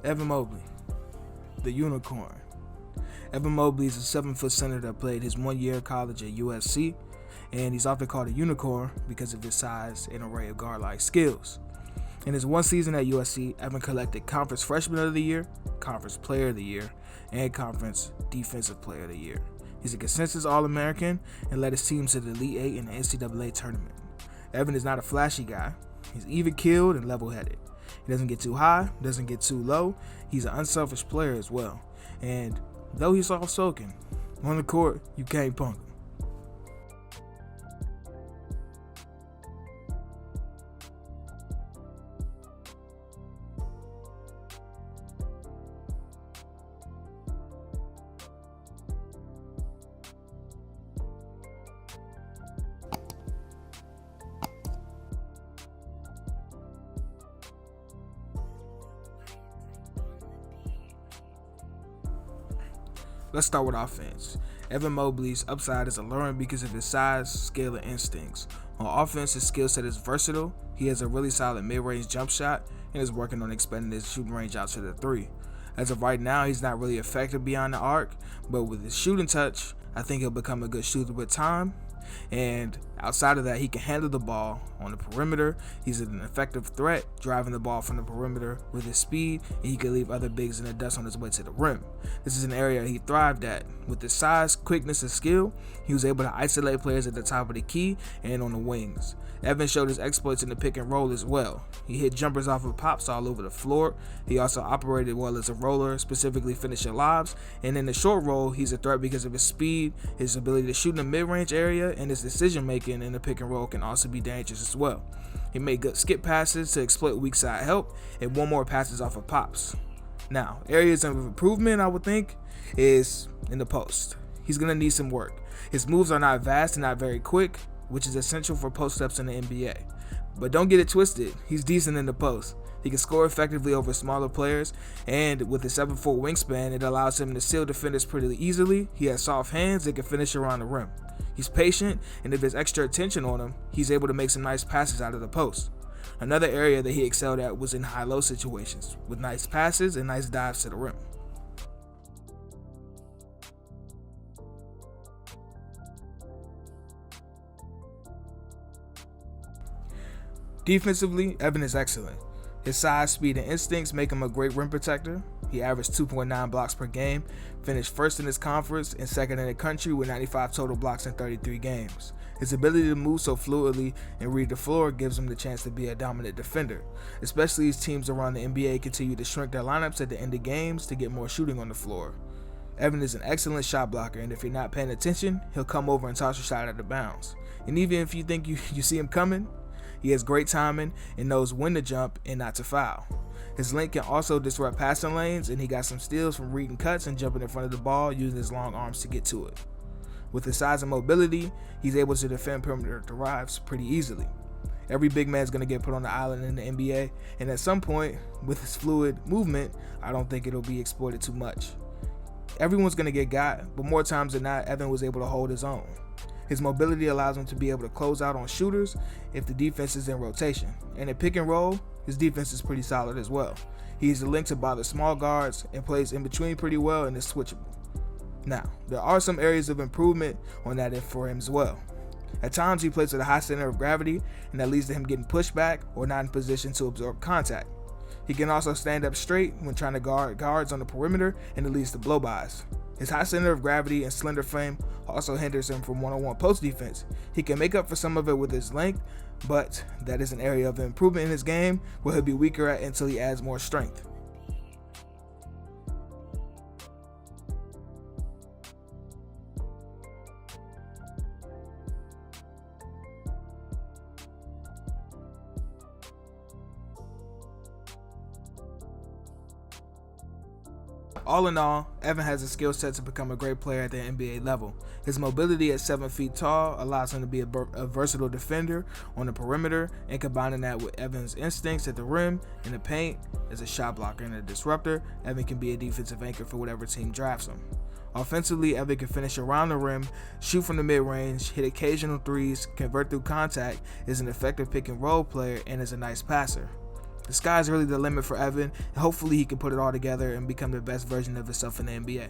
Evan Mobley, the unicorn. Evan Mobley is a 7-foot center that played his 1 year of college at USC, and he's often called a unicorn because of his size and array of guard-like skills. In his 1 season at USC, Evan collected Conference Freshman of the Year, Conference Player of the Year, and Conference Defensive Player of the Year. He's a consensus All-American and led his team to the Elite Eight in the NCAA tournament. Evan is not a flashy guy. He's even-keeled and level-headed. He doesn't get too high, doesn't get too low. He's an unselfish player as well. And though he's soft-spoken, on the court, you can't punk him. Let's start with offense. Evan Mobley's upside is alluring because of his size, skill, and instincts. On offense, his skill set is versatile. He has a really solid mid-range jump shot and is working on expanding his shooting range out to the 3. As of right now, he's not really effective beyond the arc, but with his shooting touch, I think he'll become a good shooter with time. And outside of that, he can handle the ball on the perimeter. He's an effective threat, driving the ball from the perimeter with his speed, and he can leave other bigs in the dust on his way to the rim. This is an area he thrived at. With his size, quickness, and skill, he was able to isolate players at the top of the key and on the wings. Evan showed his exploits in the pick and roll as well. He hit jumpers off of pops all over the floor. He also operated well as a roller, specifically finishing lobs. And in the short roll, he's a threat because of his speed, his ability to shoot in the mid-range area, and his decision making in the pick and roll can also be dangerous as well. He made good skip passes to exploit weak side help and 1 more passes off of pops. Now, areas of improvement I would think is in the post. He's going to need some work. His moves are not vast and not very quick, which is essential for post-ups in the NBA. But don't get it twisted, he's decent in the post. He can score effectively over smaller players, and with his 7-foot wingspan, it allows him to seal defenders pretty easily. He has soft hands and can finish around the rim. He's patient, and if there's extra attention on him, he's able to make some nice passes out of the post. Another area that he excelled at was in high-low situations, with nice passes and nice dives to the rim. Defensively, Evan is excellent. His size, speed, and instincts make him a great rim protector. He averaged 2.9 blocks per game, finished first in his conference and second in the country with 95 total blocks in 33 games. His ability to move so fluidly and read the floor gives him the chance to be a dominant defender, especially as teams around the NBA continue to shrink their lineups at the end of games to get more shooting on the floor. Evan is an excellent shot blocker, and if you're not paying attention, he'll come over and toss your shot out of bounds. And even if you think you see him coming, he has great timing and knows when to jump and not to foul. His length can also disrupt passing lanes, and he got some steals from reading cuts and jumping in front of the ball using his long arms to get to it. With his size and mobility, he's able to defend perimeter drives pretty easily. Every big man is going to get put on the island in the NBA, and at some point, with his fluid movement, I don't think it'll be exploited too much. Everyone's going to get got, but more times than not, Evan was able to hold his own. His mobility allows him to be able to close out on shooters if the defense is in rotation. And in pick and roll, his defense is pretty solid as well. He's a link to bother small guards and plays in between pretty well and is switchable. Now, there are some areas of improvement on that end for him as well. At times, he plays with a high center of gravity, and that leads to him getting pushed back or not in position to absorb contact. He can also stand up straight when trying to guard guards on the perimeter, and it leads to blow-bys. His high center of gravity and slender frame also hinders him from one-on-one post defense. He can make up for some of it with his length, but that is an area of improvement in his game where he'll be weaker at until he adds more strength. All in all, Evan has a skill set to become a great player at the NBA level. His mobility at 7 feet tall allows him to be a versatile defender on the perimeter, and combining that with Evan's instincts at the rim and the paint as a shot blocker and a disruptor, Evan can be a defensive anchor for whatever team drafts him. Offensively, Evan can finish around the rim, shoot from the mid-range, hit occasional threes, convert through contact, is an effective pick and roll player, and is a nice passer. The sky's really the limit for Evan, and hopefully he can put it all together and become the best version of himself in the NBA.